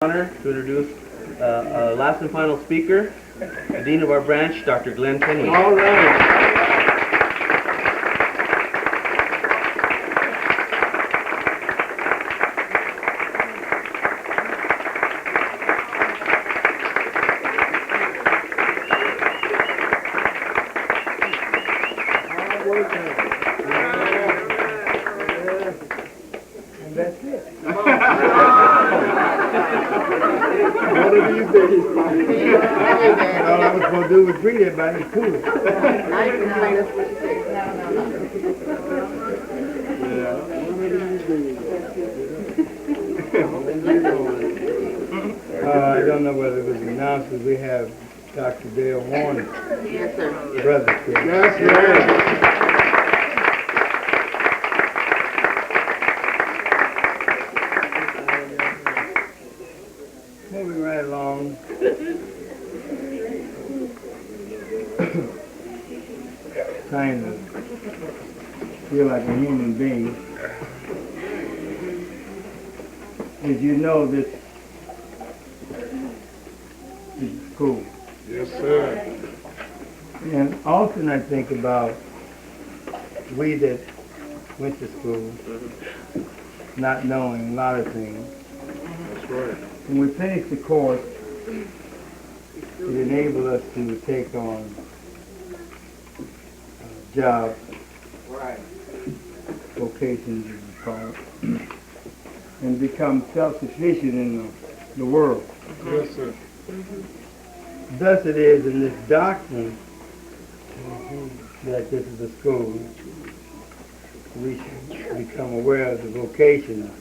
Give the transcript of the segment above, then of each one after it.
Honor to introduce last and final speaker, the Dean of our branch, Dr. Glenn Kinley. All right. And that's it. One of these days, all I was going to do was greet everybody and cool. I don't know whether it was announced that we have Dr. Dale Warner. Yes, sir. Brother. Yes, sir. Moving right along. Trying to feel like a human being. As you know, this is school. Yes, sir. And often I think about we that went to school not knowing a lot of things. That's right. When we finish the course, it enabled us to take on jobs, vocations as we call it, and become self-sufficient in the world. Yes, sir. Thus it is in this doctrine that this is a school. We should become aware of the vocation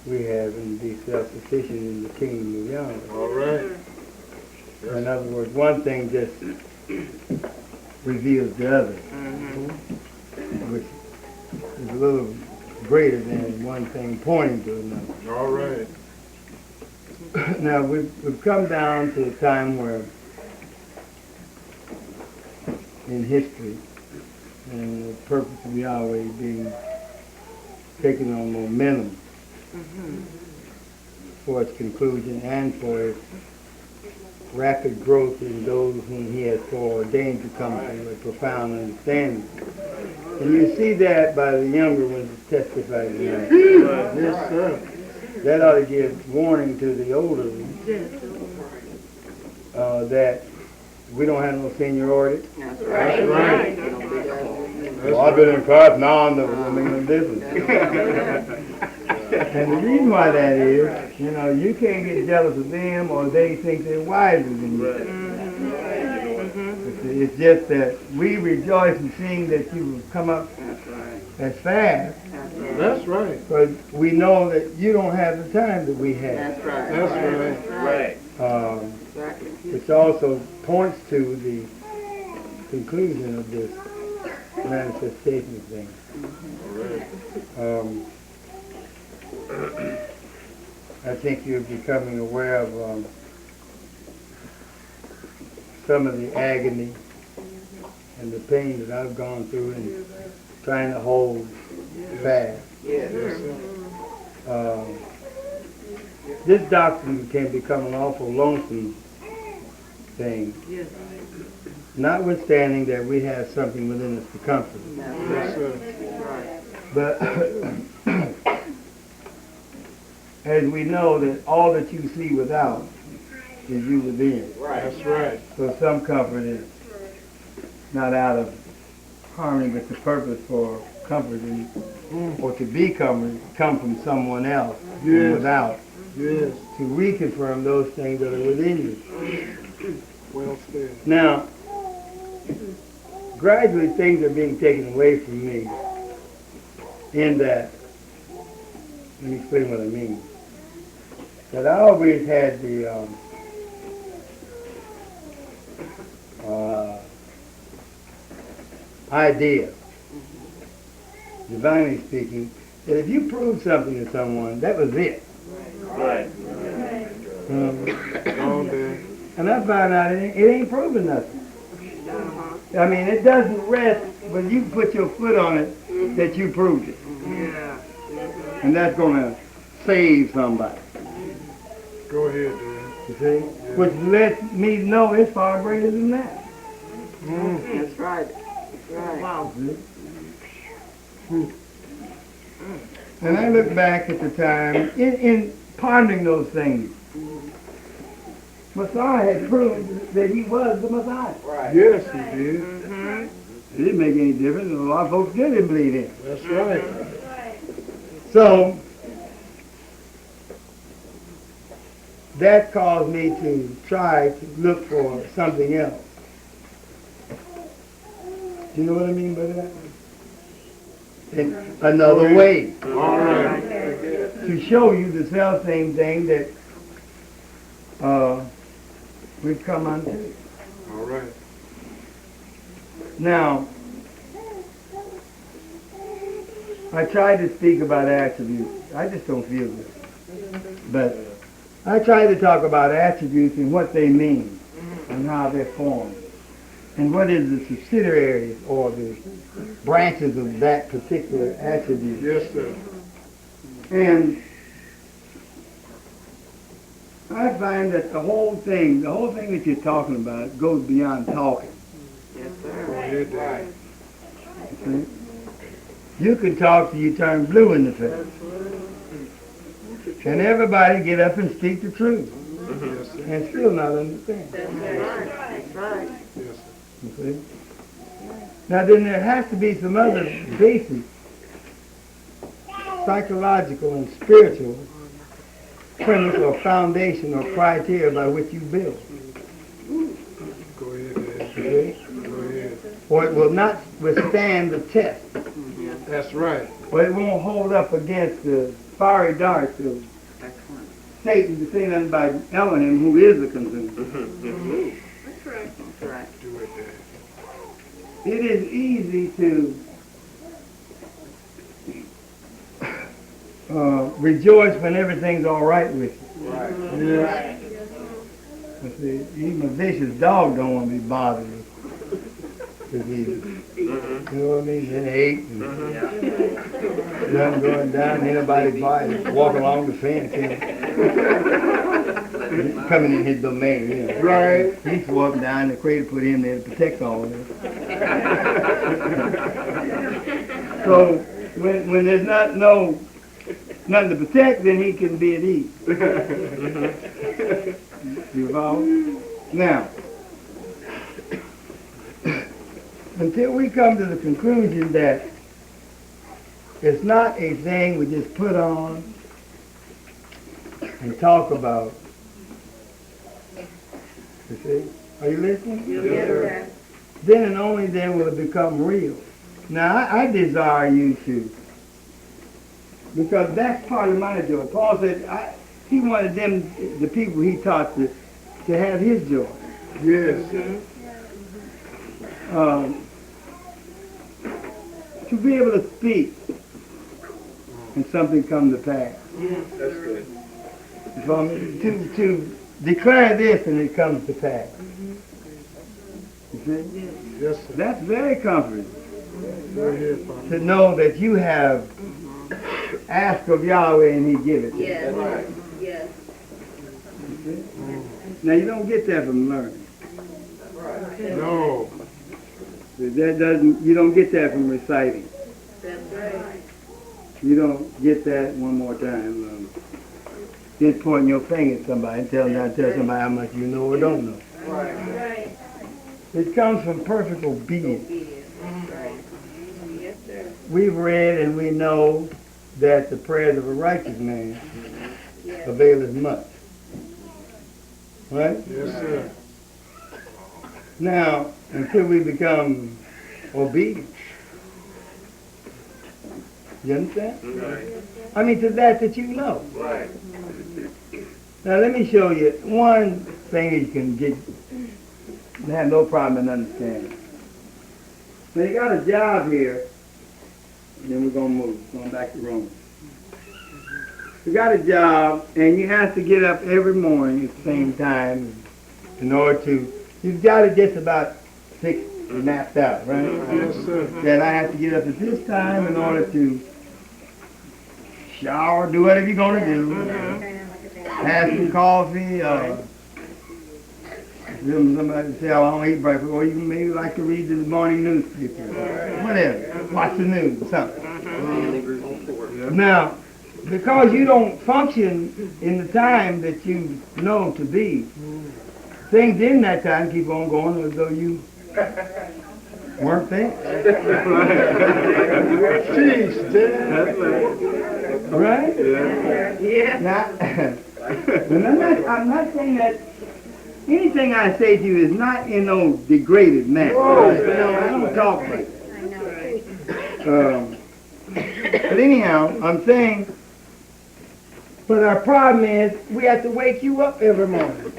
we have and be self-sufficient in the kingdom of Yahweh. All right. In other words, one thing just reveals the other, which is a little greater than one thing pointing to another. All right. Now, we've come down to a time where in history, and the purpose of Yahweh being taken on momentum for its conclusion and for its rapid growth in those whom he has foreordained to come to a profound understanding. And you see that by the younger ones that testify tonight. Yes, sir. That ought to give warning to the older ones that we don't have no seniority. That's That's right. right. Well, I've been in class now, I'm in business. And the reason why that is, you know, you can't get jealous of them or they think they're wiser than you. It's just that we rejoice in seeing that you've come up as fast. That's right. Because we know that you don't have the time that we have. That's right. That's right. Exactly. Which also points to the conclusion of this manifestation thing. All right. I think you're becoming aware of some of the agony and the pain that I've gone through in trying to hold fast. Yes, Yes, sir. This doctrine can become an awful lonesome thing, Yes. notwithstanding that we have something within us to comfort. Yes, sir. But as we know that all that you see without is you within. That's right. So some comfort is not out of harmony with the purpose for comforting or to be comforted come from someone else Yes. without Yes. to reconfirm those things that are within you. Well said. Now, gradually things are being taken away from me in that, let me explain what I mean, that I always had the idea, divinely speaking, that if you proved something to someone, that was it. Right. All day. And I found out it ain't proving nothing. I mean, it doesn't rest when you put your foot on it that you proved it. Yeah. And that's going to save somebody. Go ahead, Dan. You see? Which lets me know it's far greater than that. That's right. That's right. Wow. And I look back at the time in pondering those things. Messiah had proved that he was the Messiah. Right. Yes, he did. It didn't make any difference. A lot of folks still didn't believe him. That's right. So that caused me to try to look for something else. Do you know what I mean by that? In another way. All right. To show you the self same thing that we've come unto. All right. Now, I tried to speak about attributes. I just don't feel good. But I try to talk about attributes and what they mean and how they're formed. And what is the subsidiaries or the branches of that particular attribute. Yes, sir. And I find that the whole thing that you're talking about goes beyond talking. Yes, Go sir. ahead, Dan. See? You can talk till you turn blue in the face. And everybody get up and speak the truth. Yes, sir. And still not understand. That's right. That's right. Yes, sir. You see? Now then there has to be some other basic psychological and spiritual premise or foundation or criteria by which you build. Go ahead, Dan. Okay? Go ahead. Or it will not withstand the test. That's right. Or it won't hold up against the fiery darts of Excellent. Satan, to say nothing by Earlham, who is the consumer. That's right. Do it, Dan. It is easy to rejoice when everything's all right with you. Right. Yeah. But see, even a vicious dog don't want to be bothered with. You know what I mean? Then they ate and nothing going down, ain't nobody by, walk along the fence, coming in his domain, you know. Right. He's walking down, the creator put him there to protect all of this. So when there's nothing to protect, then he can be at ease. You follow? Now, until we come to the conclusion that it's not a thing we just put on and talk about. You see? Are you listening? Yes, sir. Then and only then will it become real. Now, I desire you to, because that's part of my joy. Paul said he wanted them, the people he taught, to have his joy. Yes. To be able to speak and something come to pass. That's good. You follow me? To declare this and it comes to pass. You see? Yes, sir. That's very comforting Go ahead, Father. to know that you have asked of Yahweh and he give it to you. Yes. Yes. Now you don't get that from learning. No. You don't get that from reciting. That's right. You don't get that one more time. Just pointing your finger at somebody and tell somebody how much you know or don't know. Right. It comes from perfect obedience. Obedience. Right. Yes, sir. We've read and we know that the prayers of a righteous man Yes. availeth much. Right? Yes, sir. Now, until we become obedient. You understand? Right. I mean, to that you know. Right. Now, let me show you one thing that you can get, have no problem in understanding. Now, you got a job here, and then we're going to move, going back to Rome. You got a job, and you have to get up every morning at the same time in order to, you've got it just about fixed, mapped out, right? Yes, sir. That I have to get up at this time in order to shower, do whatever you're going to do, have some coffee, somebody say, oh, I don't eat breakfast, or you maybe like to read the morning newspaper, whatever, watch the news or something. Now, because you don't function in the time that you know to be, things in that time keep on going as though you weren't there. Jeez, Right? Yeah. Now, and I'm not saying that anything I say to you is not in no degraded manner. I don't talk like that. But anyhow, I'm saying, but our problem is we have to wake you up every morning.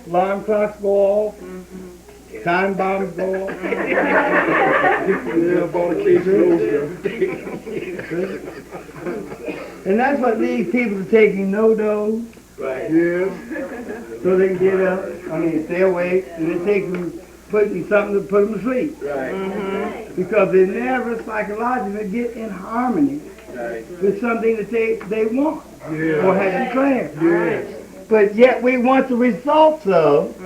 Alarm clocks go off. Time bombs go off. And that's what leads people to taking no dose. Right. Yes. So they can get up, stay awake, and it takes them putting something to put them to sleep. Right. Because they never psychologically get in harmony with something that they want or have declared. Yes. But yet we want the results of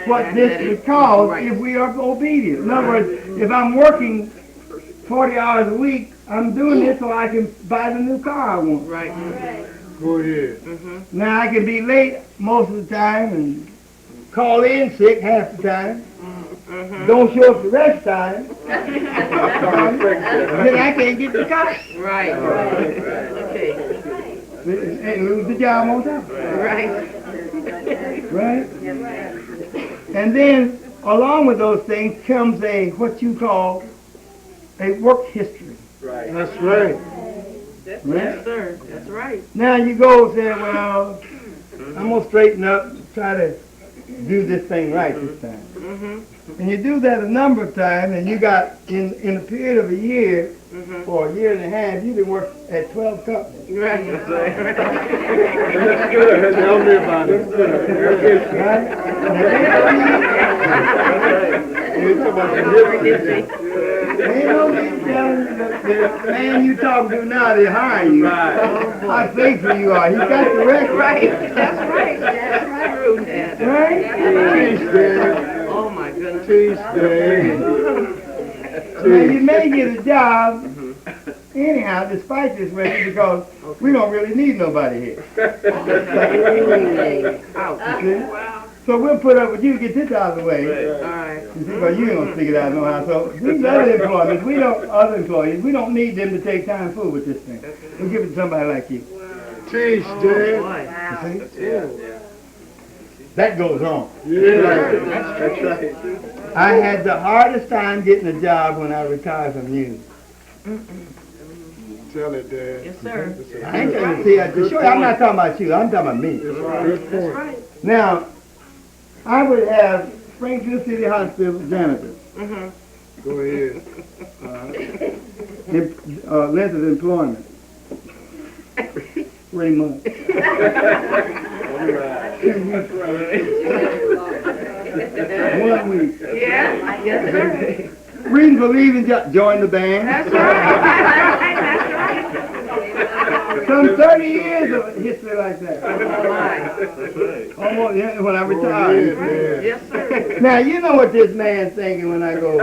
what this would cause if we are obedient. In other words, if I'm working 40 hours a week, I'm doing this so I can buy the new car I want. Right. Go ahead. Now I can be late most of the time and call in sick half the time. Don't show up the rest of the time. Then I can't get the car. Right. Okay. And lose the job on time. Right. Right? And then along with those things comes what you call a work history. Right. That's right. Yes, sir. That's right. Now you go and say, well, I'm going to straighten up, try to do this thing right this time. And you do that a number of times, and you got, in a period of a year, or a year and a half, you can work at 12 companies. Right. That's right. That's good. Tell me about it. Right? You're talking about the history. Ain't no need telling the man you talking to now, they hire you. How faithful you are. He got the record. Right. That's right. That's right. True, Dad. Right? Jeez, Dad. Oh, my goodness. Jeez, Dad. Now, you may get a job anyhow, despite this record, because we don't really need nobody here. Ouch. You see? So we'll put up with you to get this out of the way. All right. You see, because you ain't gonna stick it out no how. So these other employees, we don't need them to take time fool with this thing. We'll give it to somebody like you. Jeez, Oh, Dad. boy. You see? That goes on. Yeah. That's right. I had the hardest time getting a job when I retired from music. Tell it, Dad. Yes, sir. I ain't trying to see to show you, I'm not talking about you, I'm talking about me. That's right. Good That's point. right. Now, I would have Springfield City Hospital janitor. Go ahead. Length of employment. 3 months. 1 week. Yeah. Yes, sir. Reason for leaving, join the band. That's right. That's right. Some 30 years of history like that. Oh, my. Almost, yeah, when I Go retired. ahead, Dad. Yes, sir. Now, you know what this man's thinking when I go,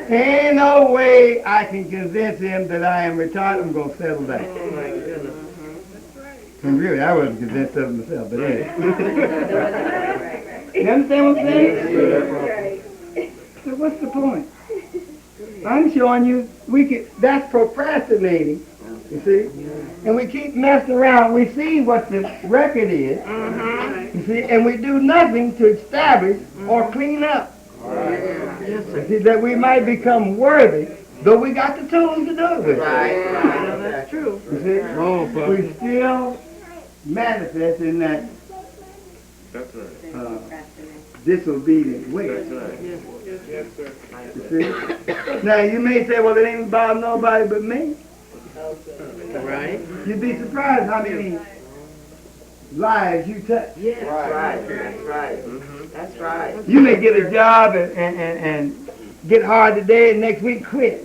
ain't no way I can convince him that I am retired, I'm going to settle down. Oh, my goodness. And really, I wasn't convinced of it myself, but anyway. You understand what I'm saying? So what's the point? I'm showing you, that's procrastinating, you see? And we keep messing around. We see what the record is, you see, and we do nothing to establish or clean up. Yes, sir. You see, that we might become worthy, though we got the tools to do it with. Right. No, that's true. You see? Oh, Papa. We still manifest in that That's right. disobedient way. That's right. Yes, sir. You see? Now you may say, well, it ain't about nobody but me. Right. You'd be surprised how many lives you touch. Yes. Right. That's right. That's right. You may get a job and get hard today and next week quit.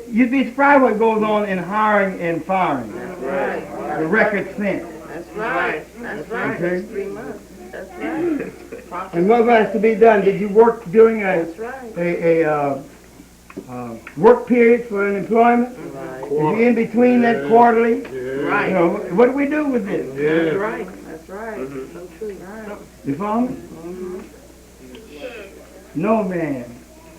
You'd be surprised what goes on in hiring and firing. That's right. The record sent. That's right. That's right. Okay. That's 3 months. That's right. And what has to be done? Did you work during That's right. a work period for an employment? Right. If you're in between that quarterly, Right. you know, what do we do with this? That's right. That's right. So true. Right. You follow me? No man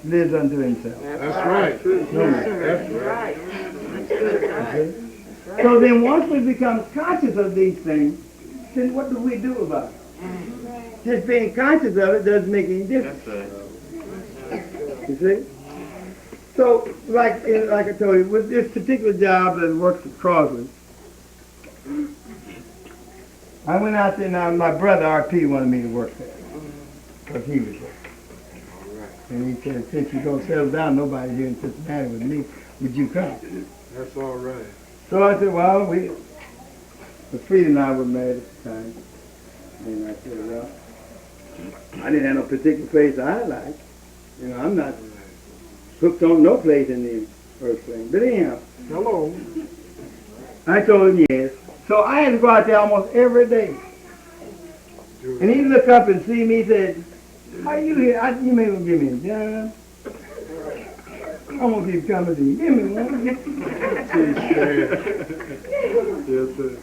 lives unto himself. That's right. No man. That's right. That's good. Right. That's So then once we become conscious of these things, then what do we do about it? Just being conscious of it doesn't make any difference. You see? So, like I told you, with this particular job that works at Crosby, I went out there. Now my brother RP wanted me to work there because he was there. And he said, since you're going to settle down, nobody here in Cincinnati with me, would you come? That's all right. So I said, well, Frida and I were married at the time. And I said, well, I didn't have no particular place I liked. You know, I'm not hooked on no place in the first thing. But anyhow, Hello. I told him yes. So I had to go out there almost every day. And he'd look up and see me and said, how you here? You may well give me a job. I won't keep coming to you. Give me one. Yes, sir.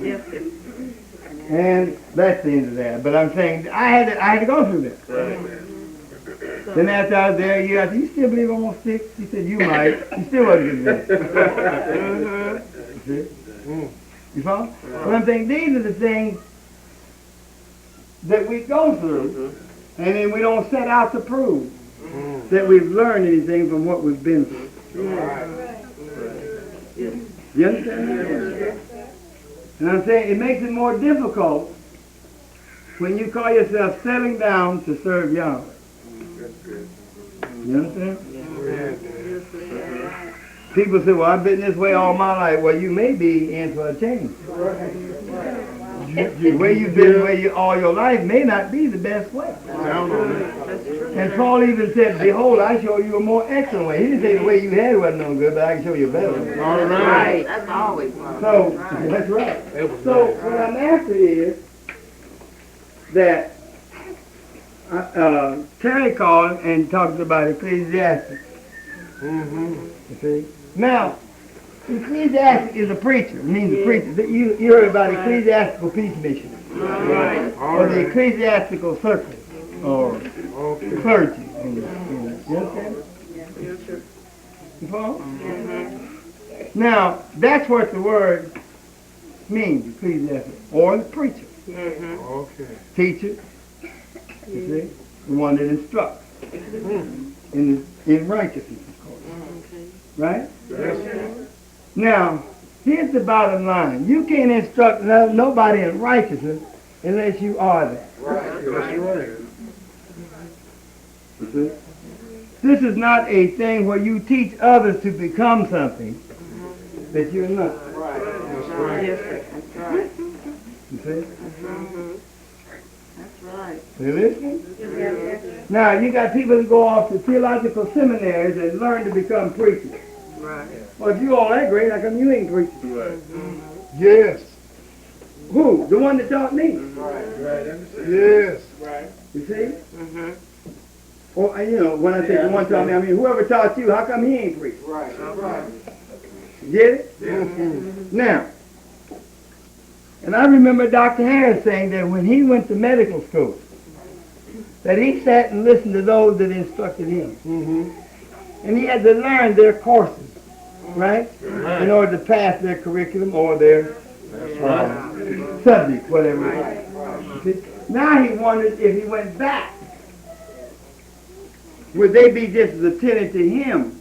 Yes, sir. And that's the end of that. But I'm saying I had to go through that. Then after I was there a year, I said, you still believe I'm on 6? He said, you might. He still wasn't getting that. You see? You follow? But I'm saying these are the things that we go through, and then we don't set out to prove that we've learned anything from what we've been through. You understand? And I'm saying it makes it more difficult when you call yourself settling down to serve Yahweh. You understand? People say, well, I've been this way all my life. Well, you may be in for a change. The way you've been all your life may not be the best way. And Paul even said, behold, I show you a more excellent way. He didn't say the way you had wasn't no good, but I can show you a better way. All right. Right. That's always right. So, that's right. So what I'm after is that Terry called and talked about Ecclesiastes. You see? Now, Ecclesiastes is a preacher. It means a preacher. You heard about ecclesiastical peace mission. Right. Or the ecclesiastical circle. Or the clergy. You understand? You follow? Now, that's what the word means, ecclesiastical. Or the preacher. Okay. Teacher. You see? The one that instructs. In righteousness, of course. Right? Yes. Now, here's the bottom line. You can't instruct nobody in righteousness unless you are that. Right. That's right. You see? This is not a thing where you teach others to become something that you're not. That's right. Yes, sir. That's right. You see? That's right. You listening? Now, you got people that go off to theological seminaries and learn to become preachers. Right. Well, if you all that great, how come you ain't preaching? Right. Yes. Who? The one that taught me. Yes. You see? Or, you know, when I say the one taught me, I mean whoever taught you, how come he ain't preaching? Right. Get it? Now, and I remember Dr. Harris saying that when he went to medical school, that he sat and listened to those that instructed him. And he had to learn their courses, right? In order to pass their curriculum or their subject, whatever it was. See? Now he wondered if he went back, would they be just as attentive to him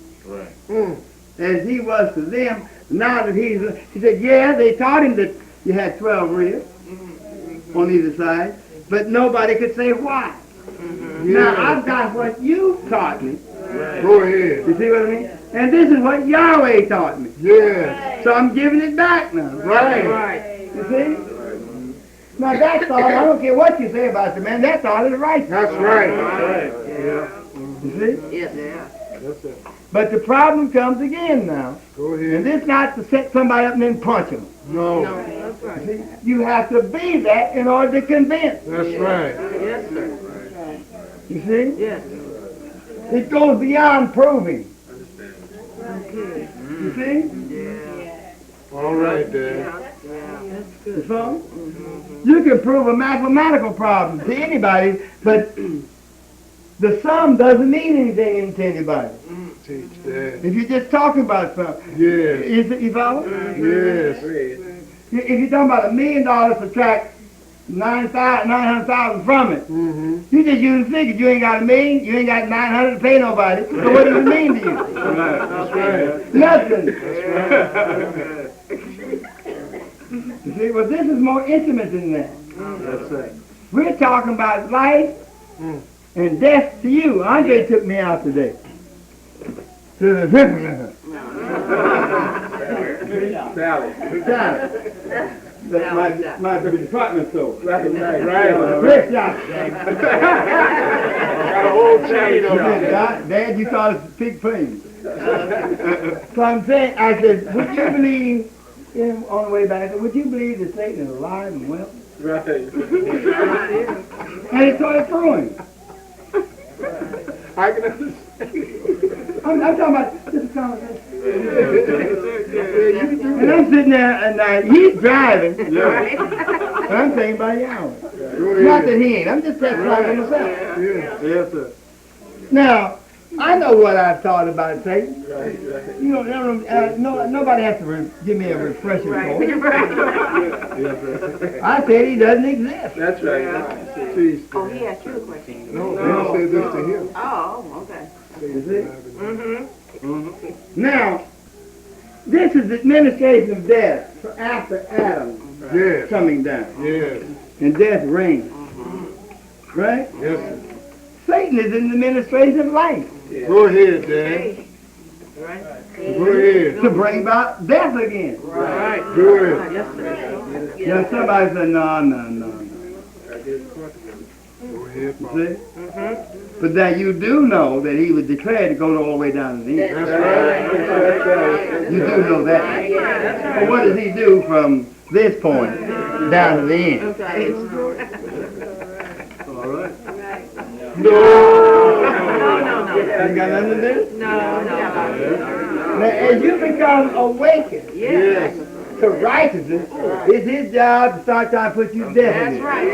as he was to them? Now that he said, yeah, they taught him that you had 12 ribs on either side, but nobody could say why. Now I've got what you taught me. Go ahead. You see what I mean? And this is what Yahweh taught me. Yes. So I'm giving it back now. Right. You see? Now that's all. I don't care what you say about the man. That's all is right. That's right. You see? Yes. That's it. But the problem comes again now. Go And ahead. this not to set somebody up and then punch them. No. That's right. See, you have to be that in order to convince. That's right. Yes, sir. You see? Yes. It goes beyond proving. Okay. You see? All right, Dad. Yeah. That's You good. follow? You can prove a mathematical problem to anybody, but the sum doesn't mean anything to anybody. Teach Dad. If you're just talking about something, Yes. you follow? Yes. If you're talking about $1 million, subtract 900,000 from it. Mm-hmm. You just use the figure. You ain't got $1 million. You ain't got 900 to pay nobody. So what does it mean to you? That's right. Nothing. You see, well, this is more intimate than that. That's right. We're talking about life and death to you. Andre took me out today. To the Sally. my department store. Right. Thrift shop. Got a whole chain of them. Dad, you thought it was pig plain. So I'm saying, I said, would you believe, on the way back, I said, would you believe that Satan is alive and well? Right. And he started throwing. I can understand. I'm talking about this is conversation. And I'm sitting there, and he's driving, and I'm thinking about Yahweh. Not that he ain't. I'm just testifying myself. Yes, sir. Now, I know what I've thought about Satan. You know, nobody has to give me a refresher course. I said he doesn't exist. That's right. Teach Oh, he asked you a question. No, I said this to him. Oh, okay. You see? Now, this is the administration of death for after Adam Yes. coming down. Yes. And death reigns. Right? Yes, sir. Satan is in the administration of life Go ahead, Dad. Right. Go ahead. to bring about death again. Right. Do it. Yes, sir. Now somebody said, no. Go ahead, Papa. See? But that you do know that he was declared to go all the way down to the end. That's right. That's right. You do know that. But what does he do from this point down to the end? Okay. All right. No. No. You got nothing to do? No. Now, as you become awakened Yes. to righteousness, it's his job to start trying to put you to death That's again. right.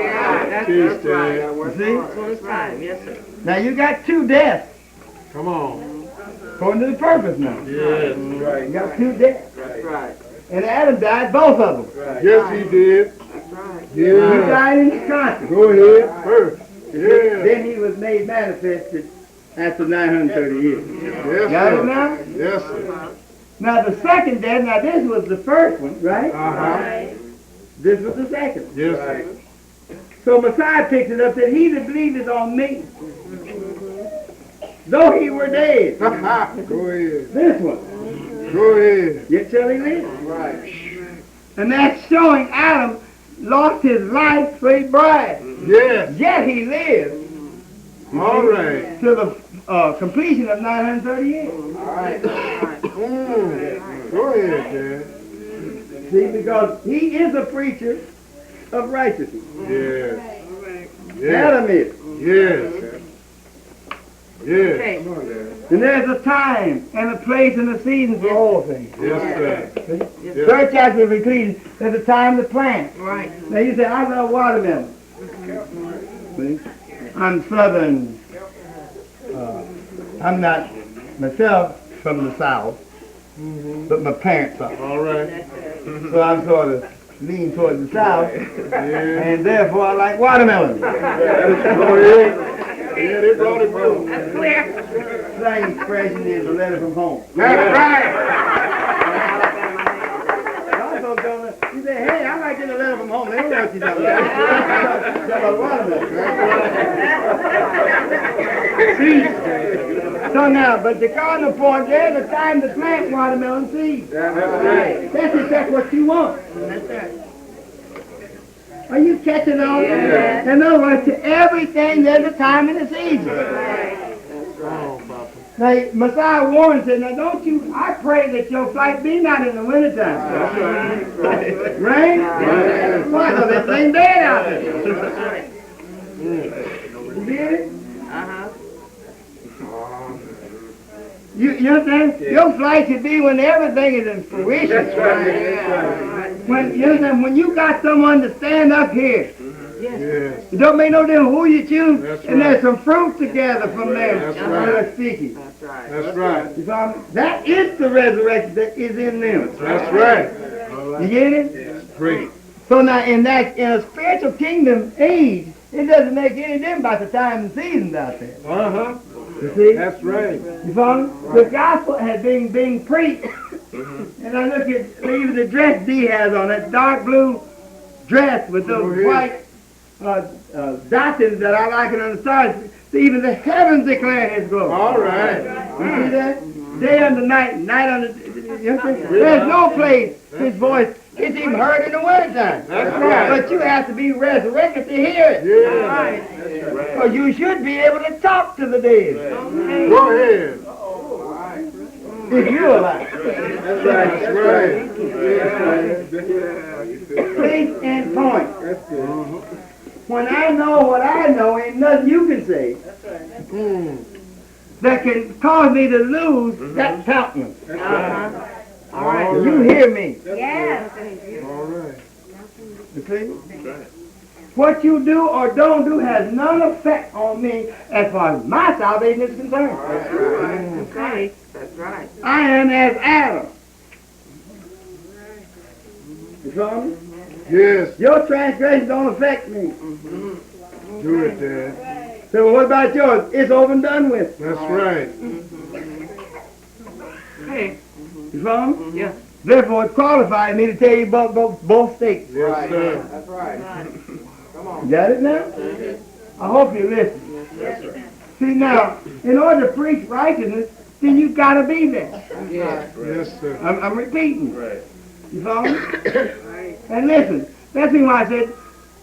That's Teach right. Dad. You see? It's on his time. Yes, sir. Now you got two deaths Come on. according to the purpose now. Yes. You got two deaths. That's right. And Adam died both of them. Yes, he did. That's right. He Yeah. died in his conscience. Go ahead first. Yeah. Then he was made manifested after 930 years. Yes, Got it sir. now? Yes, sir. Now the second death, now this was the first one, right? Uh-huh. This was the second. Yes, sir. So Messiah picks it up that he that believeth on me, though he were dead, Go ahead. this one, Go ahead. yet shall he live. Right. And that's showing Adam lost his life for his bride. Yes. Yet he lived All right. to the completion of 930 years. Go ahead, Dad. See, because he is a preacher of righteousness. Yes. Yes. Adam is. Yes. Yes. Okay. And there's a time and a place and a season for all things. Yes, sir. Yes. Third chapter of Ecclesiastes, there's a time to plant. Right. Now you say, I love watermelon. See? I'm southern. I'm not myself from the south, but my parents are. All right. So I'm sort of lean towards the south, Yeah. and therefore I like watermelon. Go ahead. Yeah, they brought it through. That's clear. Slang expression is a letter from home. That's right. Also, you say, hey, I like getting a letter from home. They don't know what you're talking about. You're talking about watermelon. So now, but the cardinal point, there's a time to plant watermelon seeds. That's right. That's what you want. That's right. Are you catching on? Yeah. In other words, to everything there's a time and a season. Right. Come on, Papa. Now, Messiah warned, said, now don't you, I pray that your flight be not in the wintertime. Rain? Why? Because it's ain't dead out there. You get it? Uh-huh. You understand? Your flight should be when everything is in fruition. That's right. When, you understand? When you got someone to stand up here, Yes. it don't make no difference who you choose, That's and right. there's some fruit together from there That's when right. they're speaking. That's right. That's right. You follow me? That is the resurrection that is in them. That's right. You get it? Great. So now in a spiritual kingdom age, it doesn't make any difference about the time and seasons out there. Uh-huh. You see? That's right. You follow me? The gospel has been being preached. And I look at even the dress D has on, that dark blue dress with those white dottings that I like it on the stars. See, even the heavens declare his glory. All right. You see that? Day under night, night under... You understand? There's no place his voice is even heard in the wintertime. That's right. But you have to be resurrected to hear it. Yeah. Or you should be able to talk to the dead. Go ahead. If you're alive. That's right. Case in point. That's good. When I know what I know, ain't nothing you can say that can cause me to lose that countenance. Uh-huh. All right. You hear me? Yes. All right. You see? What you do or don't do has none effect on me as far as my salvation is concerned. That's right. That's right. I am as Adam. You follow me? Yes. Your transgressions don't affect me. Do it, Dad. So what about yours? It's over and done with. That's right. Hey. You follow me? Yeah. Therefore, it qualifies me to tell you about both states. Yes, sir. That's right. You got it now? I hope you listen. See now, in order to preach righteousness, then you got to be there. Yes, sir. I'm repeating. You follow me? And listen, that's the reason why I said,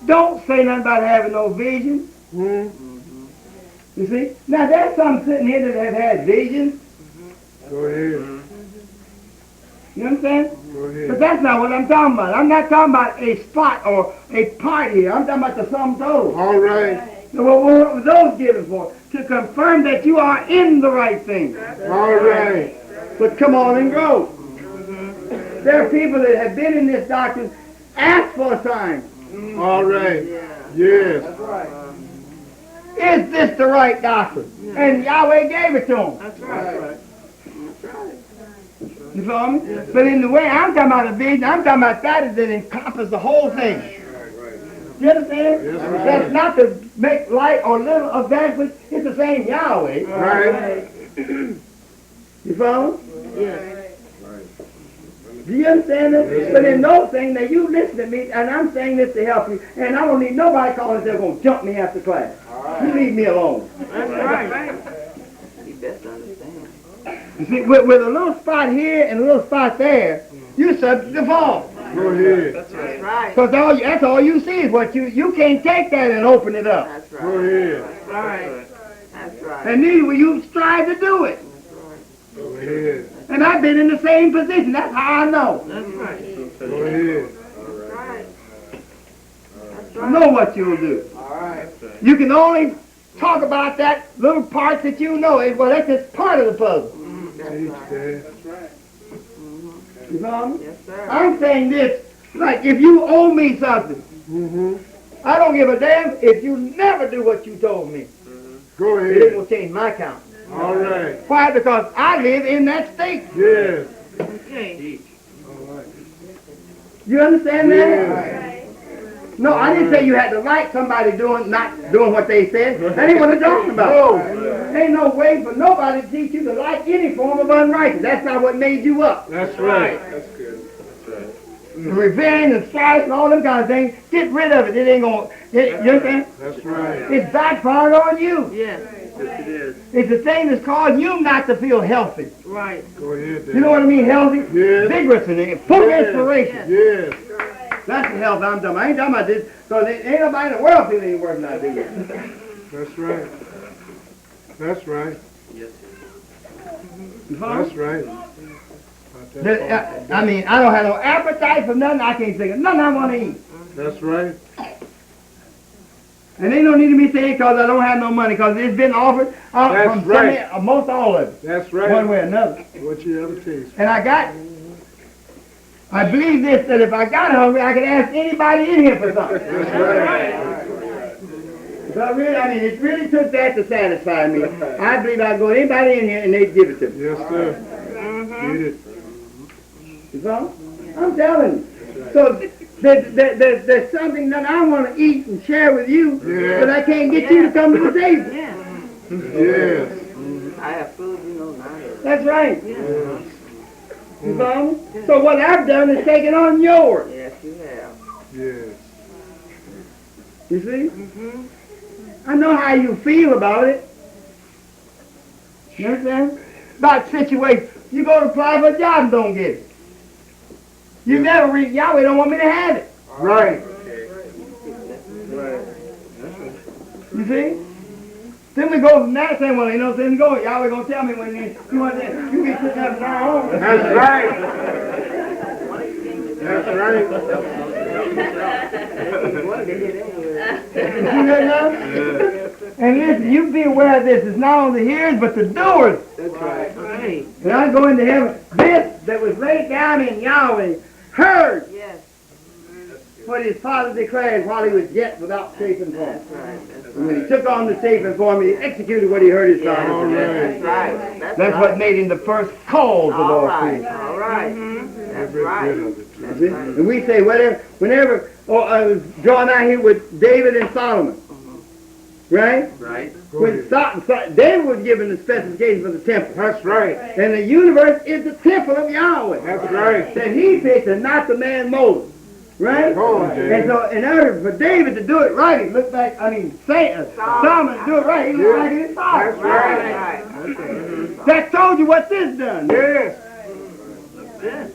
don't say nothing about having no vision. You see? Now there's some sitting here that have had visions. Go ahead. You understand? Go But ahead. that's not what I'm talking about. I'm not talking about a spot or a part here. I'm talking about the sum total. All right. So what were those given for? To confirm that you are in the right thing. All right. But come on and grow. There are people that have been in this doctrine, ask for a sign. All right. Yes. Is this the right doctrine? And Yahweh gave it to them. That's right. You follow me? But in the way I'm talking about a vision, I'm talking about that encompasses the whole thing. You understand? Yes, sir. That's not to make light or little of that, but it's the same Yahweh. Right. You follow? Yes. Do you understand this? But in those things, now you listen to me, and I'm saying this to help you, and I don't need nobody calling they're going to jump me after class. You leave me alone. That's right. You best understand. You see, with a little spot here and a little spot there, you're subject to fall. Go ahead. That's right. Because that's all you see is what you can't take that and open it up. That's Go right. ahead. That's right. That's right. And neither will you strive to do it. Go ahead. And I've been in the same position. That's how I know. That's right. Go ahead. That's right. That's I right. know what you'll do. All right. You can only talk about that little part that you know. Well, that's just part of the puzzle. Teach, Dad. You know me? Yes, sir. I'm saying this, like if you owe me something, I don't give a damn if you never do what you told me. Go It ain't ahead. going to change my count. All right. Why? Because I live in that state. Yes. Okay. You understand that? Yes. No, I didn't say you had to like somebody not doing what they said. That ain't what I'm talking about. Ain't no way for nobody to teach you to like any form of unrighteousness. That's not what made you up. That's right. That's good. Revenge and strife and all them kind of things, get rid of it. It ain't going to, you understand? That's right. It's backfired on you. Yes. Yes, it is. It's the thing that's causing you not to feel healthy. Right. Go ahead, Dad. You know what I mean, healthy? Yes. Vigorous and full of Yes. inspiration. Yes. That's the health I'm talking about. I ain't talking about this, because ain't nobody in the world feeling any worse than I do. That's right. That's right. Yes. You follow? That's right. I mean, I don't have no appetite for nothing. I can't think of nothing I want to eat. That's right. And they don't need to be saying because I don't have no money, because it's been offered That's from right. most all of it, That's right. one way or another. What you ever taste. And I believe this, that if I got hungry, I could ask anybody in here for something. That's right. So I mean, it really took that to satisfy me. I believe I'd go to anybody in here and they'd give it to me. Yes, sir. Get it. You know? I'm telling you. So there's something that I want to eat and share with you, but I can't get you to come to the table. Yes. I have food, you know, now. That's right. You follow me? So what I've done is taken on yours. Yes, you have. Yes. You see? I know how you feel about it. You understand? About situations. You go to apply for a job and don't get it. You never read, Yahweh don't want me to have it. Right. You see? Then we go from that saying, well, you know, then go. Yahweh gonna tell me when you want that. You be sitting up now. That's right. That's right. You see that now? And listen, you be aware of this. It's not only the hearers, but the doers. That's right. Right. And I go into heaven. This that was laid down in Yahweh heard Yes. what his father declared while he was yet without shape and form. That's right. That's And when he took on the shape and form, he executed what he heard his father That's declare. right. That's what made him the first cause of All all right. things. All right. That's Every right. bit of it. You see? And we say whenever I was drawing out here with David and Solomon, right? Right. When David was given the specifications for the temple. That's right. And the universe is the temple of Yahweh. That's right. That he picked and not the man Moses. Right? Come on, David. And so in order for David to do it right, it looked like, Solomon to do it right, he looked like his father. That's right. Right. That told you what this done. Yes.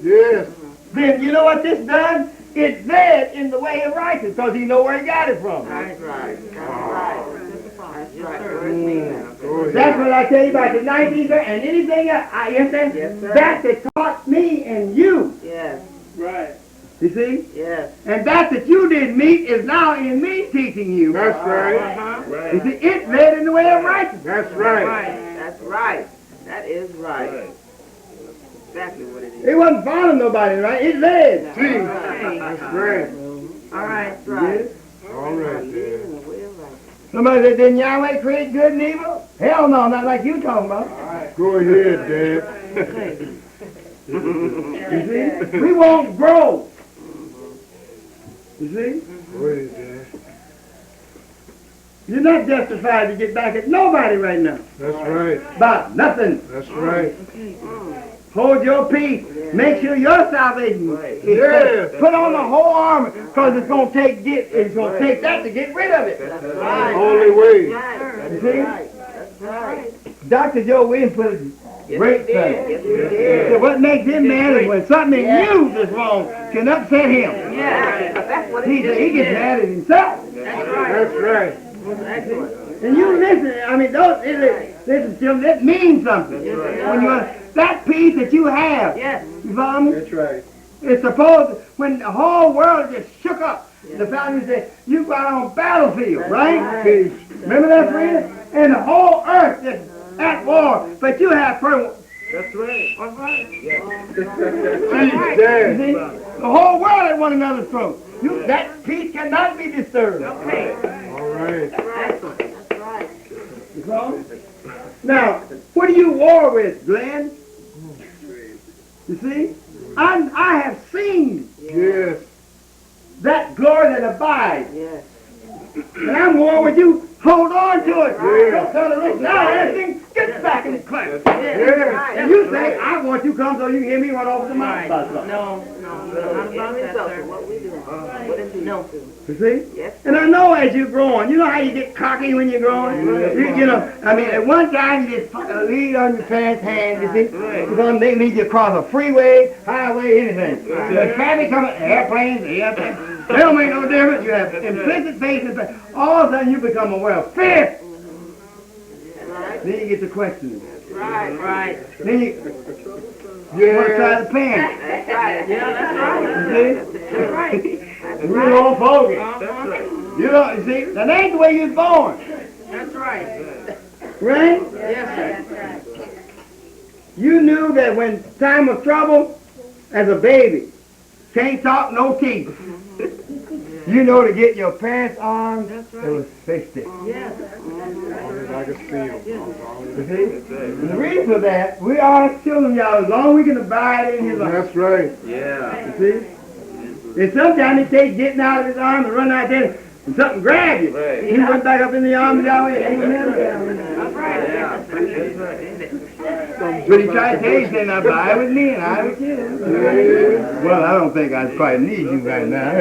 Yes. Then you know what this done? It led in the way of righteousness, because he know where he got it from. That's right. That's right. That's right. Go ahead. That's what I tell you about the 19th and anything else. You understand? Yes, sir. That taught me and you. Yes. Right. You see? Yes. And that you didn't meet is now in me teaching you. That's right. You see, it led in the way of righteousness. That's right. That's right. That is right. Exactly what it is. It wasn't following nobody, right? It led. See, that's right. All right. That's right. All right, Dad. In the way of right. Somebody said, didn't Yahweh create good and evil? Hell no, not like you talking about. Go ahead, Dad. You see? We won't grow. You see? Go ahead, Dad. You're not justified to get back at nobody right now. That's right. About nothing. That's right. Hold your peace. Make sure your salvation is Yes. put on the whole armor, because it's gonna take that to get rid of it. Only way. You see? That's right. Dr. Joe Williams put it great thing. Yes, we did. So what makes him mad is when something in you that's wrong can upset him. Yeah. That's what He it is. gets mad at himself. That's right. That's right. Excellent. And you listen, listen to him, that means something. When that peace that you have, Yes. you follow me? That's right. It's supposed, when the whole world just shook up, the family said, you got on battlefield, right? Peace. Remember that, friend? And the whole earth is at war, but you have prayer. That's right. That's right. You Dad. see? The whole world at one another's throat. That peace cannot be disturbed. All right. Excellent. That's right. You know? Now, what do you war with, Glenn? You see? I have seen Yes. that glory that abides. Yes. And I'm war with you. Hold on to it. Yeah. Don't tell the rest. Now everything gets back in class. Yes. And you say, I want you to come so you can hear me run over the mountain. No. Not about that, sir. What we doing? What is he? No. You see? Yes. And I know as you're growing, you know how you get cocky when you're growing? You know, I mean, at one time you just lead on your parents' hand, you see? You're going to lead you across a freeway, highway, anything. The traffic coming, airplanes. They don't make no difference. You have implicit faith in all of a sudden you become aware of fear. Then you get to questioning. Right. Then you want to try the pen. That's right. Yeah, that's right. You Right. see? Real old fogey. You know, you see, that ain't the way you was born. That's right. Right? Yes, sir. You knew that when time of trouble, as a baby, can't talk, no teeth. You know to get your parents' arms, That's right. it was fixed it. Yes. I can see him. You see? And the reason for that, we are children, y'all, as long as we can abide in his arms. That's right. Yeah. You see? And sometimes it takes getting out of his arms and running out there and something grab you. Right. He went back up in the arms y'all and ain't never down. That's right. Yeah. But he tried to tell you, saying, abide with me and I with you. Well, I don't think I quite need you right now.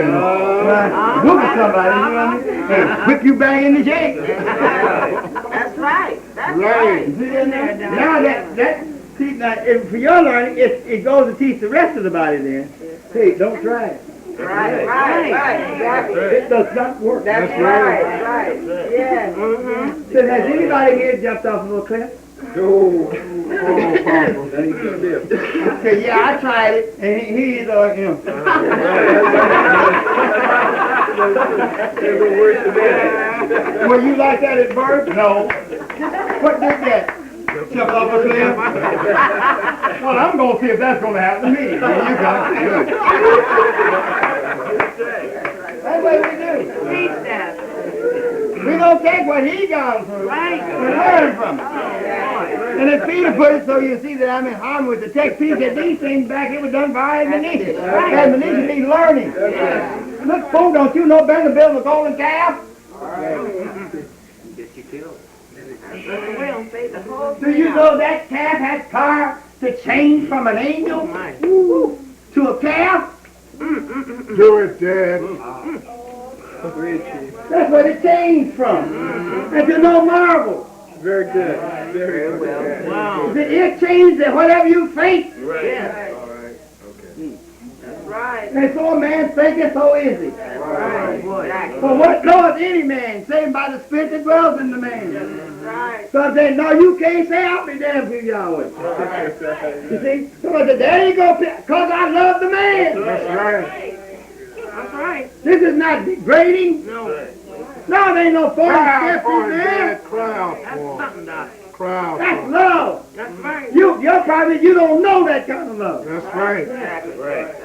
Whoop somebody, you know what I mean? And whip you back in the shake. That's right. That's Right. right. See that now? Now see, now, for your learning, it goes to teach the rest of the body then. Hey, don't try it. Right. Exactly. It does not work. That's right. Right. Yes. So has anybody here jumped off of a cliff? Oh, Say, yeah, I tried it, and he's, you know. Were you like that at birth? No. What did that? Jump off a cliff? Well, I'm going to see if that's going to happen to me. Here you go. That's what we do. Teach that. We're going to take what he gone through and learn from it. And if Peter put it so you see that I'm in harmony with the text, Peter said these things back here were done by admonition. Admonition means learning. Look, fool, don't you know better than build a golden calf? Get you killed. We don't say the whole Do you know that calf has power to change from an angel to a calf? do it, Dad. That's what it changed from. And to no marvel. Very good. Very good. Wow. It changed that whatever you think. Yes. All right. Okay. That's right. And so a man thinketh, so is he. Right. Exactly. For what knoweth any man, saved by the Spirit that dwells in the man? Right. So I said, no, you can't say, I'll be damned to Yahweh. You see? So I said, there you go, because I love the man. That's right. That's right. This is not degrading. No. No, there ain't no Cry false out for in it, there. Dad. Cry out That's for it. something, Doc. Cry out That's for it. love. That's right. You're probably, you don't know that kind of love. That's right. Exactly.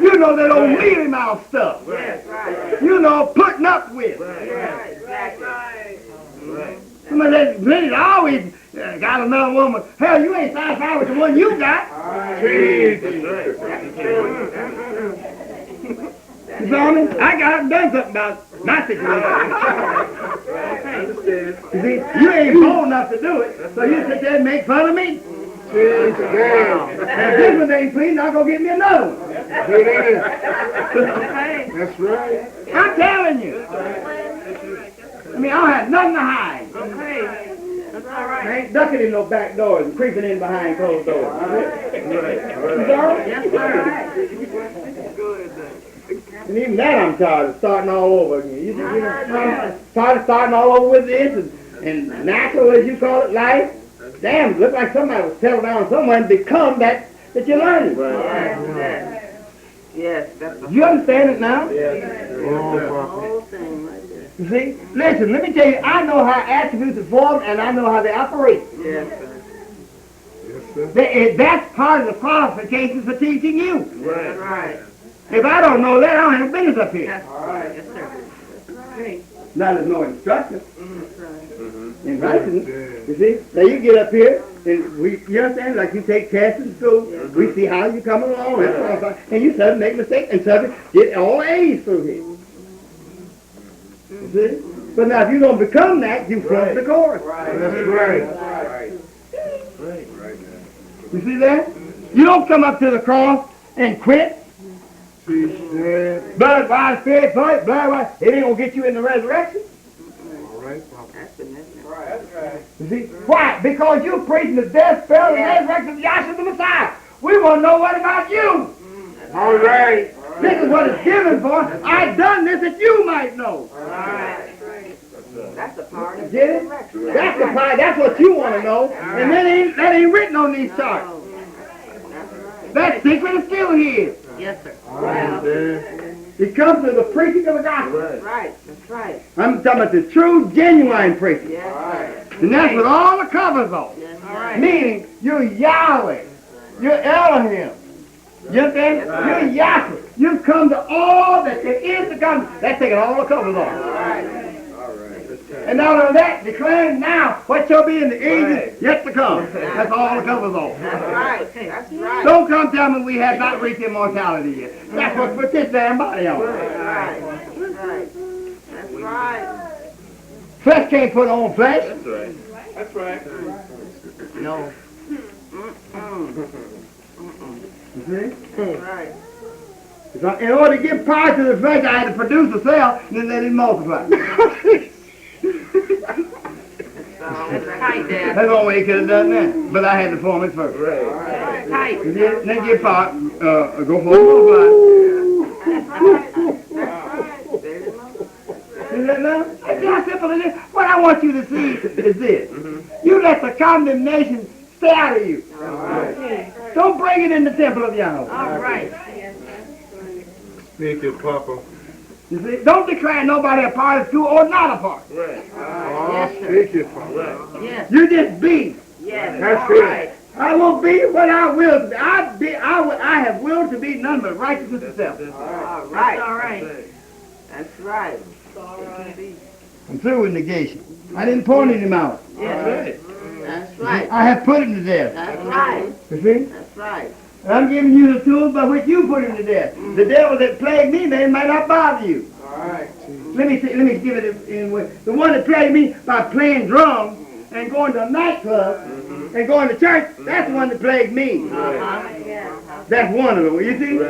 You know that old mealy mouth stuff. Yes. Right. You know, putting up with. Right. Exactly. Somebody said, Lenny, I always got another woman. Hell, you ain't satisfied with the one you got. You feel me? I got done something about my situation. You see, you ain't bold enough to do it, so you sit there and make fun of me. Jesus, Dad. And if this one ain't clean, I'm going to get me another one. That's right. I'm telling you. I mean, I don't have nothing to hide. Okay. That's all I right. ain't ducking in no back doors and creeping in behind closed doors. You sorry? Yes, sir. And even that I'm tired of starting all over again. You know, I'm tired of starting all over with this and natural, as you call it, life. Damn, it looked like somebody was settled down somewhere and become that you're learning. Yes, that's the You understand it now? whole thing right there. You see? Listen, let me tell you, I know how attributes are formed and I know how they operate. Yes, sir. Yes, sir. That's part of the qualifications for teaching you. That's right. If I don't know that, I don't have no business up here. That's right. Yes, sir. Okay. Now there's no instruction That's right. in writing. You see? Now you get up here and you understand, like you take tests in school, we see how you come along, and you suddenly make mistakes and suddenly get all A's through here. You see? But now if you don't become that, you flunk the course. That's right. You see that? You don't come up to the cross and quit. Teach, Dad. Blood, wise, spirit, fight, blood, wise. It ain't gonna get you in the resurrection. All right, Papa. That's the message. You see? Why? Because you're preaching the death, burial, and resurrection of Yahshua the Messiah. We want to know what about you. All right. This is what it's given for. I've done this that you might know. Right. That's the part of Get it? resurrection. That's the part. That's what you want to know. And that ain't written on these charts. Oh, that's right. That secret is still his. Yes, sir. It comes through the preaching of the gospel. That's right. That's right. I'm talking about the true, genuine preaching. Yes, sir. And that's with all the covers on. Yes, sir. Meaning, you're Yahweh. You're Earlham. You understand? You're Yahweh. You've come to all that there is to come. That's taking all the covers off. And not only that, declaring now what shall be in the ages yet to come. That's all the covers off. That's right. That's right. Don't come tell me we have not reached immortality yet. That's what put this damn body on. That's right. That's right. That's right. Flesh can't put on flesh. That's right. That's right. No. You see? That's right. So in order to give power to the flesh, I had to produce a cell and then let it multiply. That's tight, Dad. That's the only way he could have done that. But I had to form it first. That's tight. You see? Then give power, go for multiply. See that now? See how simple it is? What I want you to see is this. You let the condemnation stay out of you. Don't bring it in the temple of Yahweh. All right. Speak it, Papa. You see? Don't declare nobody a part of two or not a part. Right. Yes, sir. Speak it, Papa. Yes. You just be. Yes. That's All right. I won't be what I will to be. I have willed to be none but righteousness itself. All right. All right. That's right. I'm through with negation. I didn't point him out. Yes. That's right. I have put him to death. That's right. You see? That's right. And I'm giving you the tools by which you put him to death. The devil that plagued me, they might not bother you. Let me give it in way. The one that plagued me by playing drums and going to a nightclub and going to church, that's the one that plagued me. That's one of them. You see?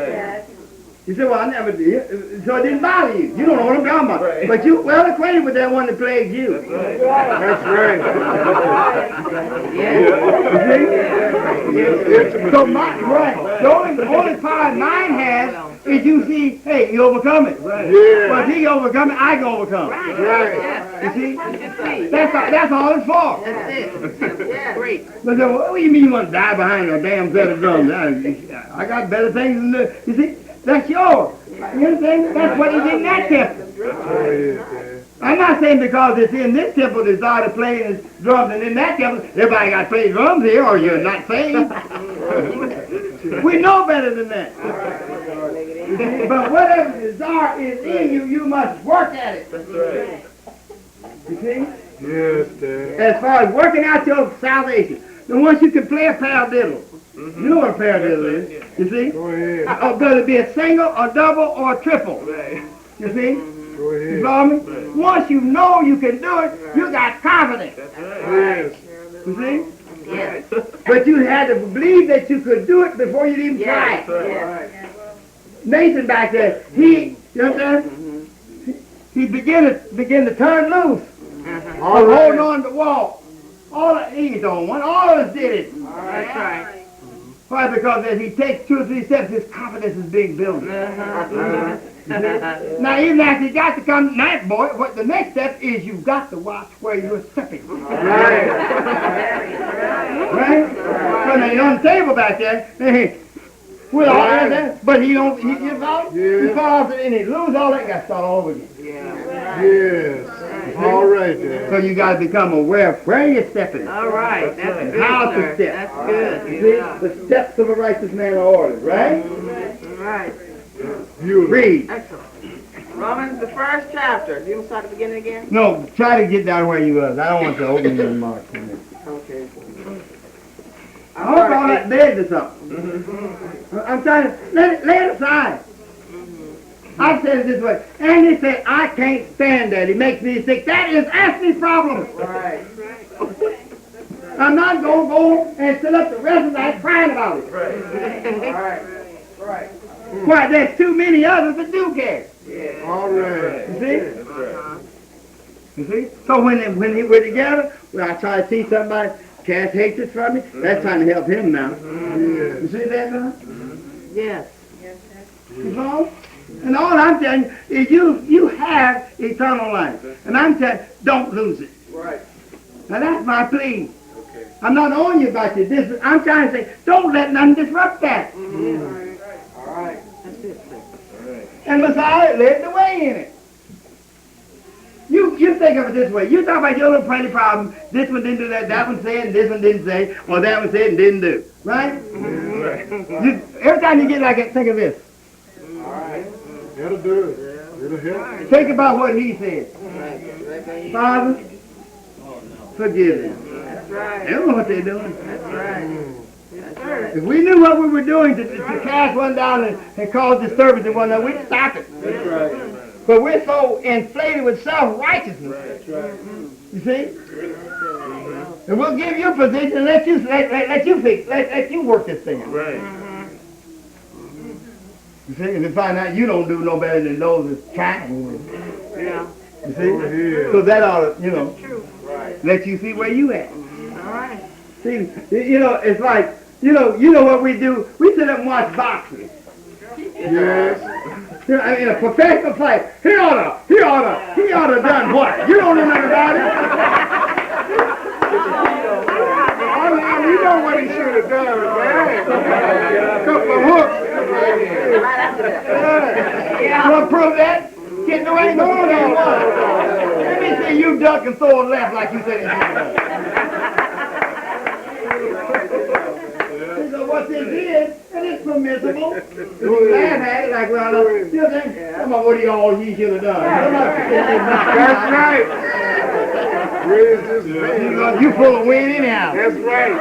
You say, well, I never did. So it didn't bother you. You don't know what I'm talking about. Right. But you well acquainted with that one that plagued you. That's right. So the only power mine has is you see, hey, you overcome it. Yeah. But if he overcome it, I can overcome. Right. You see? That's all it's for. That's it. Yes. Great. But then, what do you mean you want to die behind a damn set of drums? I got better things than that. You see? That's yours. You understand? That's what is in that temple. I'm not saying because it's in this temple they started playing his drums, and in that temple everybody got to play drums here, or you're not saved. We know better than that. But whatever desire is in you, you must work at it. You see? Yes, Dad. As far as working out your salvation, then once you can play a paradiddle, you know what a paradiddle is. You see? Go ahead. Whether it be a single, a double, or a triple. You see? Go ahead. You follow me? Once you know you can do it, you got confidence. Yes. You see? Yes. But you had to believe that you could do it before you even try Yes. it. Yes. Nathan back there, you understand? He began to turn loose. All Holding right. on to the wall. He's on one. All of us did it. That's right. Why? Because as he takes 2 or 3 steps, his confidence is being built. Now, even after he got to come, night boy, what the next step is you've got to watch where you're stepping. Right? So now you're on the table back there. With all that, but he don't. He falls and he loses all that. Got to start all over again. Yes. All right, Dad. So you got to become aware of where you're stepping. All right. That's good, How to sir. step. That's good. You see, the steps of a righteous man are ordered, right? All right. Beautiful. Read. Excellent. Romans, the first chapter. Do you want to start at the beginning again? No, try to get down where you was. I don't want to open your remarks. Okay. I hope all that bed or something. I'm trying to lay it aside. I said it this way. And he said, I can't stand that. He makes me sick. That is Anthony's problem. Right. I'm not going to go and sit up the rest of the night crying about it. Right. Why, there's too many others that do care. All right. You see? You see? So when we're together, I try to teach somebody, cast hatred from me. That's trying to help him now. You see that now? Yes. You know? And all I'm telling you is you have eternal life. And I'm telling you, don't lose it. Right. Now that's my plea. I'm not on you about your distance. I'm trying to say, don't let nothing disrupt that. All right. That's it. And Messiah led the way in it. You think of it this way. You talk about your little pretty problem. This one didn't do that one said, and this one didn't say, or that one said and didn't do. Right? Every time you get like it, think of this. All right. That'll do it. It'll help. Think about what he said. Father, forgive them. That's right. They don't know what they're doing. That's right. Yes, sir. If we knew what we were doing to cast one down and cause disturbance in one another, we'd stop it. That's right. But we're so inflated with self-righteousness. That's right. You see? And we'll give you a position and let you fix, let you work this thing out. Right. You see? And to find out you don't do no better than those that's trying. Yeah. You see? Yeah. So that ought to, True. let you see where you at. All right. See, it's like, you know what we do? We sit up and watch boxing. Yes. I mean, a professional player, he ought to done what? You don't know nothing about it. I mean, you know what he should have done, man. A couple of hooks. You want to prove that? Get in the ring, no. Let me see you duck and throw a left like you said you did. So what they did, and it's permissible. If you laugh at it, like, well, you think, come on, what do y'all he should have done? That's right. Raise this man. You full of wind anyhow. That's right.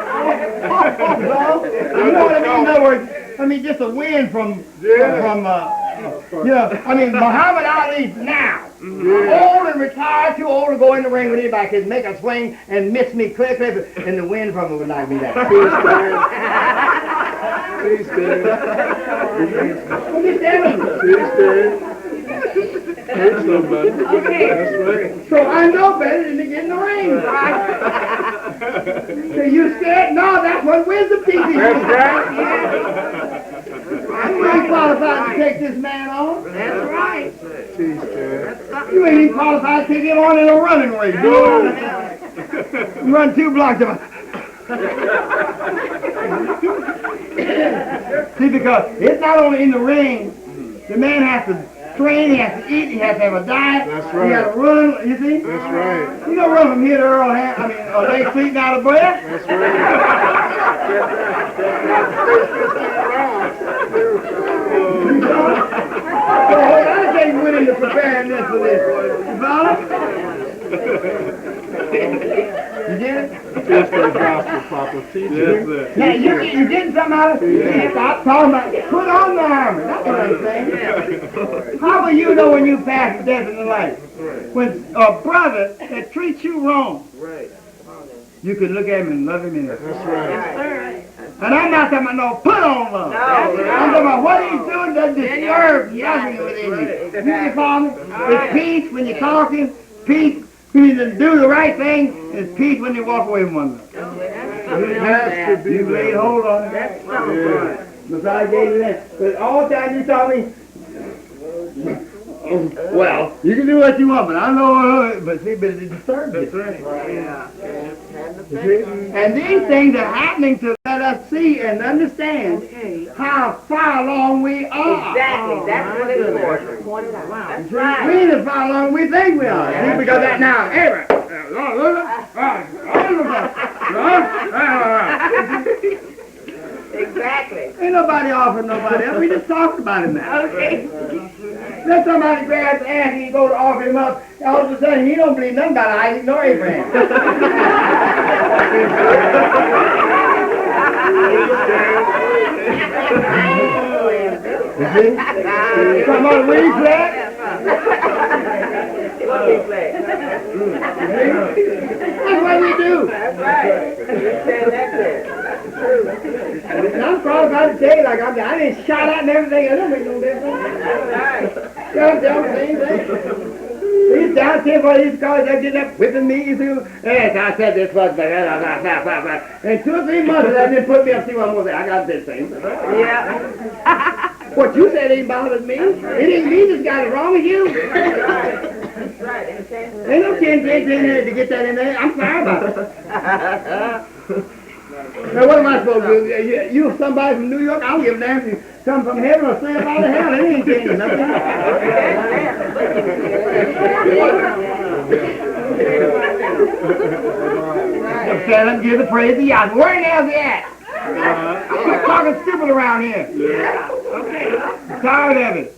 You know what I mean? In other words, just a win from Muhammad Ali's now. Old and retired, too old to go in the ring with anybody. Could make a swing and miss me clear, and the wind from it would knock me down. Please stand. I'm just telling you. Please stand. Hurt somebody. That's right. So I know better than to get in the ring. So you scared? No, that's what wisdom teaches you. That's right. You ain't qualified to take this man on. That's right. Please stand. You ain't even qualified to take him on in a running race. No. Run 2 blocks. See, because it's not only in the ring, the man has to train, he has to eat, he has to have a diet. That's right. He has to run, you see? That's right. You don't run from here to Earlham, or they sleeping out of breath. That's right. So I think we need to prepare this for this. You follow? You get it? Just for the gospel proper teaching. Yes, sir. Now, you getting something out of it? Yeah. Stop talking about it. Put on the armor. That's what I'm saying. How will you know when you pass death in the life? When a brother that treats you wrong, you can look at him and love him in it. That's right. And I'm not talking about no put on love. I'm talking about what he's doing doesn't disturb nothing within you. You see, Father? It's peace when you're talking, peace when you do the right thing, it's peace when you walk away from one another. It has to be You laid hold on it. That's something. Messiah gave you that. But all the time you told me, well, you can do what you want, but I know, but see, but it disturbs you. Yeah. You see? And these things are happening to let us see and understand how far along we are. Exactly. That's what it's for. Point it out. That's right. We ain't as far along we think we are. See, because that now, Exactly. ain't nobody offering nobody else. We just talking about it now. Okay. Let somebody grab the ass and you go to offer him up. All of a sudden, he don't believe nothing about Isaac nor Abraham. You see? Come on, weed flag. What we play? That's what we do. That's right. That's it. And I'm qualified to tell you, like I didn't shout out and everything. I don't make no difference. That's right. Tell them the same thing. He's down there for these cars, they're getting up whipping me through. Yes, I said this was and 2 or 3 months, and then put me up, see what I'm going to say. I got this thing. Yeah. What you said ain't bothered me. It ain't me that's got it wrong with you. That's right. Ain't no 10 in there to get that in there. I'm sorry about it. Now, what am I supposed to do? You somebody from New York? I don't give a damn if you come from heaven or straight out of hell. It ain't changing nothing. Just stand up and give the praise to Yahweh. Where in hell's he at? Quit talking stupid around here. I'm tired of it.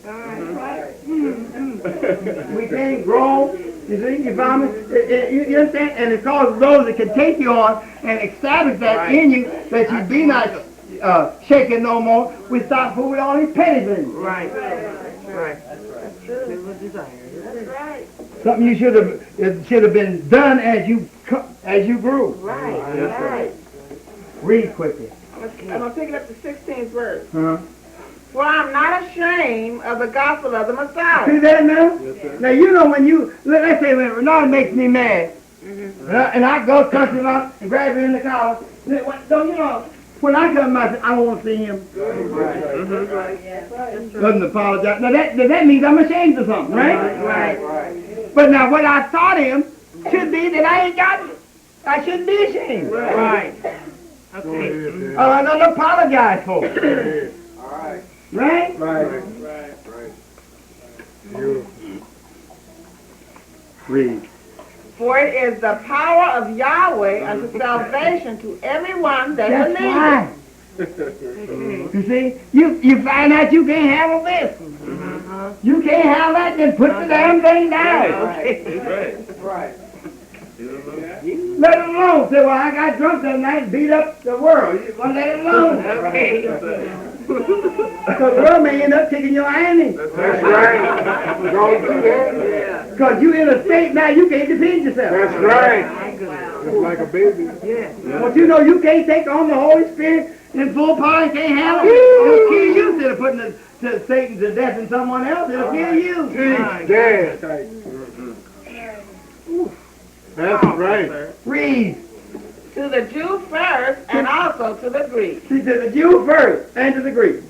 We can't grow. You see, you found me? You understand? And it causes those that can take you on and establish that in you, that you be not shaken no more. We stop fooling all these petty things. Right. That's right. Something you should have been done as you grew. Right. Read quickly. I'm going to pick it up to 16th verse. Uh-huh. For I'm not ashamed of the gospel of the Messiah. See that now? Yes, now you know when you, let's say when Renard makes me mad, and I go touch him up and grab him in the collar, don't you know, when I come out, I don't want to see him. Doesn't apologize. Now that means I'm ashamed of something, right? Right. But now what I taught him should be that I ain't got it. I shouldn't be ashamed. Right. Okay. I don't apologize for it. Right? Right. Beautiful. Read. For it is the power of Yahweh unto salvation to everyone that That's believes. right. You see, you find out you can't handle this. You can't handle that, then put the damn thing down. Right. Let it alone. Say, well, I got drunk that night and beat up the world. You want to let it alone. Okay. Because the world may end up kicking your ass. That's right. Don't do that. Because you in a state now you can't defend yourself. That's right. Just like a baby. But you know you can't take on the Holy Spirit in full power and can't handle it. It'll kill you instead of putting Satan to death in someone else. It'll kill you. Dad. That's right. Read. To the Jew first and also to the Greek. See, to the Jew first and to the Greek.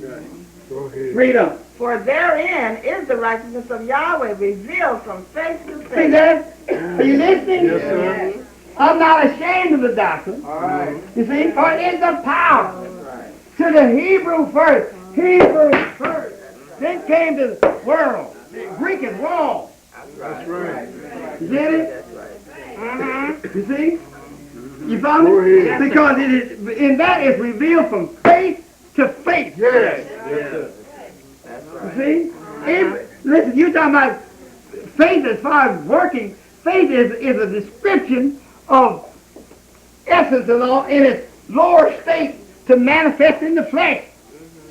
Go ahead. Read on. For therein is the righteousness of Yahweh revealed from face to See face. that? Are you listening? Yes, sir. I'm not ashamed of the doctrine. All right. You see, for it is the power. To the Hebrew first. Hebrew first. Then came to the world. The Greek is wrong. That's right. You get it? You see? You found Go it? ahead. Because it is, in that is revealed from faith to faith. Yes. You see? Listen, you're talking about faith as far as working. Faith is a description of essence and all in its lower state to manifest in the flesh.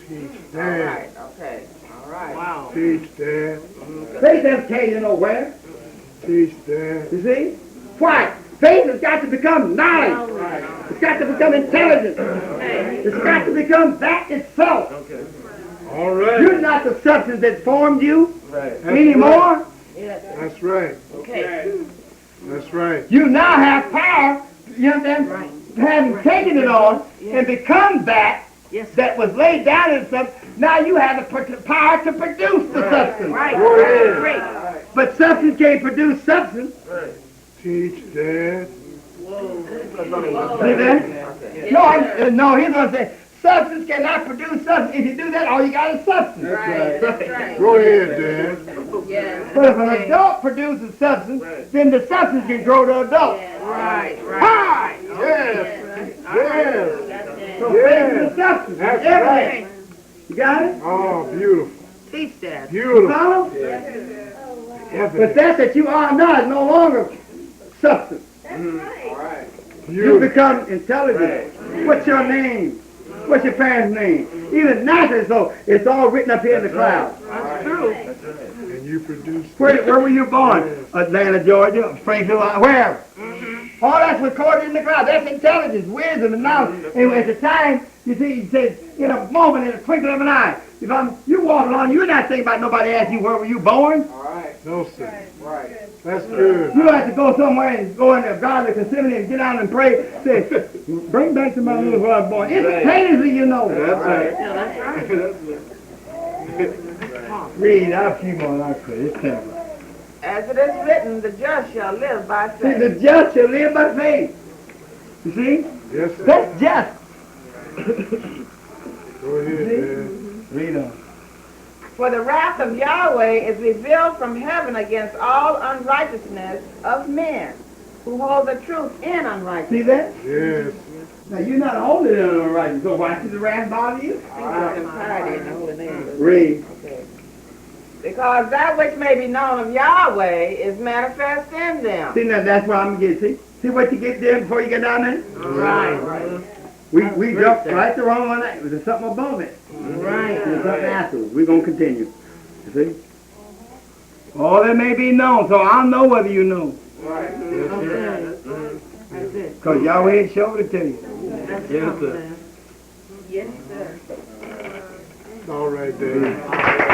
Teach All Dad. right. Okay. All right. Wow. Teach Dad. Faith doesn't tell you nowhere. Teach Dad. You see? Why? Faith has got to become knowledge. It's got to become intelligence. It's got to become that itself. All right. You're not the substance that formed you That's anymore. That's right. Okay. That's right. You now have power, you understand? Having taken it on and become that that was laid down in something, now you have the power to produce the substance. Right. Go ahead. Great. But substance can't produce substance. Teach Dad. See that? No, he's going to say, substance cannot produce substance. If you do that, all you got is substance. Right. That's right. Go ahead, Dad. Yeah. But if an adult produces substance, then the substance can grow to adult. Right. Ha! Yes. Yes. So faith is the substance. That's Everything. You got it? Oh, beautiful. Teach that. You Beautiful. follow? But Evidence. that you are now is no longer substance. You Beautiful. become intelligent. What's your name? What's your parents' name? Even naturally, so it's all written up here in the clouds. That's true. And you produce. Where were you born? Atlanta, Georgia, Springfield, wherever. All that's recorded in the clouds. That's intelligence, wisdom, and knowledge. And at the time, you see, he says, in a moment, in a twinkling of an eye, you walk along, you're not thinking about nobody asking you where were you born. No, sir. That's good. You don't have to go somewhere and go in the garden of Gethsemane and get out and pray. Say, bring back to my little where I was born. Instantaneously, you know. That's right. Yeah, that's right. Read, I'll keep on, I'll quit. It's terrible. As it is written, the just shall live by See, faith. the just shall live by faith. You see? Yes, sir. That's just. Go ahead, man. Read on. For the wrath of Yahweh is revealed from heaven against all unrighteousness of men who hold the truth in unrighteousness. See that? Yes. Now you're not holding it on right, so why should the wrath bother you? Read. Because that which may be known of Yahweh is manifest in them. See, now that's what I'm going to get. See what you get there before you get down there? Right. We jumped right the wrong one. There's something above it. Right. There's something afterwards. We're going to continue. You see? All that may be known, so I'll know whether you know. Right. Because Yahweh showed it to you. Yes, sir. Yes, sir. All right, Dave.